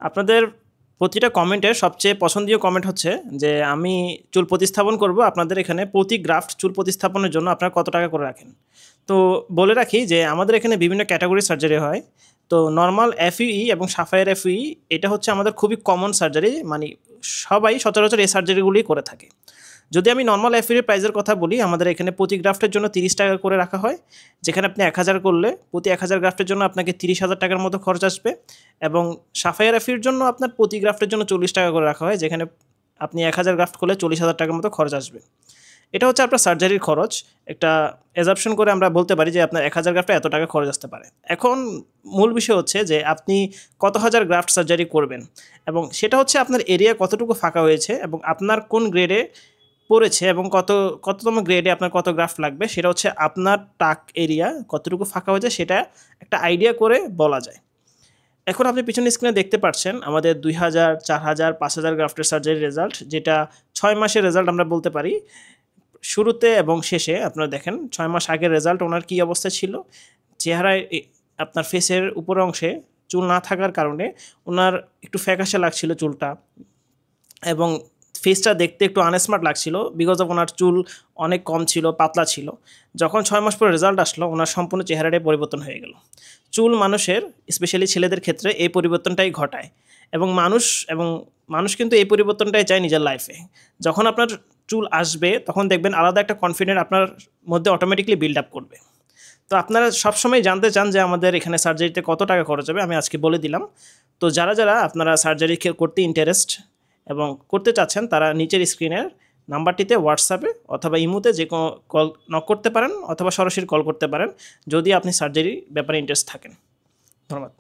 আপনাদের প্রতিটা কমেন্টের সবচেয়ে পছন্দীয় কমেন্ট হচ্ছে যে আমি চুল প্রতিস্থাপন করব, আপনাদের এখানে প্রতি গ্রাফট চুল প্রতিস্থাপনের জন্য আপনারা কত টাকা করে রাখেন। তো বলে রাখি যে আমাদের এখানে বিভিন্ন ক্যাটাগরি সার্জারি হয়। তো নর্মাল এফইই এবং সাফায়ার এফইই এটা হচ্ছে আমাদের খুবই কমন সার্জারি, মানে সবাই সচরাচর এই সার্জারিগুলি করে থাকে। যদি আমি নর্মাল এফইর প্রাইসের কথা বলি, আমাদের এখানে প্রতি গ্রাফটের জন্য 30 টাকা করে রাখা হয়, যেখানে আপনি 1000 করলে প্রতি 1000 গ্রাফটের জন্য আপনাকে 30,000 টাকার মতো খরচ আসবে। এবং সাফায়ার এফির জন্য আপনার প্রতি গ্রাফটের জন্য 40 টাকা করে রাখা হয়, যেখানে আপনি 1000 গ্রাফট করলে 40,000 টাকার মতো খরচ আসবে। এটা হচ্ছে আপনার সার্জারির খরচ। একটা অ্যাজাম্পশন করে আমরা বলতে পারি যে আপনার 1000 গ্রাফটে এত টাকা খরচ আসতে পারে। এখন মূল বিষয় হচ্ছে যে আপনি কত হাজার গ্রাফট সার্জারি করবেন, এবং সেটা হচ্ছে আপনার এরিয়া কতটুকু ফাঁকা হয়েছে এবং আপনার কোন গ্রেডে পড়েছে এবং কততম গ্রেডে আপনার কত গ্রাফট লাগবে, সেটা হচ্ছে আপনার টাক এরিয়া কতটুকু ফাঁকা হয়েছে সেটা একটা আইডিয়া করে বলা যায়। এখন আপনি পিছনের স্ক্রিনে দেখতে পাচ্ছেন আমাদের 2000, 4000, 5000 গ্রাফটের সার্জারির রেজাল্ট, যেটা 6 মাসের রেজাল্ট আমরা বলতে পারি। শুরুতে এবং শেষে আপনারা দেখেন 6 মাস আগের রেজাল্ট ওনার কী অবস্থা ছিল। চেহারায় আপনার ফেসের উপরের অংশে চুল না থাকার কারণে ওনার একটু ফ্যাকাশে লাগছিল চুলটা, এবং ফেসটা দেখতে একটু আনস্মার্ট লাগছিল বিকজ অফ ওনার চুল অনেক কম ছিল, পাতলা ছিল। যখন 6 মাস পরে রেজাল্ট আসলো, ওনার সম্পূর্ণ চেহারাটাই পরিবর্তন হয়ে গেল। চুল মানুষের, স্পেশালি ছেলেদের ক্ষেত্রে এই পরিবর্তনটাই ঘটায়, এবং মানুষ কিন্তু এই পরিবর্তনটাই চায় নিজের লাইফে। যখন আপনার চুল আসবে তখন দেখবেন আলাদা একটা কনফিডেন্ট আপনার মধ্যে অটোমেটিকলি বিল্ড আপ করবে। তো আপনারা সবসময় জানতে চান যে আমাদের এখানে সার্জারিতে কত টাকা খরচ হবে, আমি আজকে বলে দিলাম। তো যারা আপনারা সার্জারি করতে ইন্টারেস্ট এবং করতে চাচ্ছেন, তারা নিচের স্ক্রিনের নাম্বারটিতে হোয়াটসঅ্যাপে অথবা ইমোতে যে কোনো কল নক করতে পারেন অথবা সরাসরি কল করতে পারেন যদি আপনি সার্জারির ব্যাপারে ইন্টারেস্ট থাকেন। ধন্যবাদ।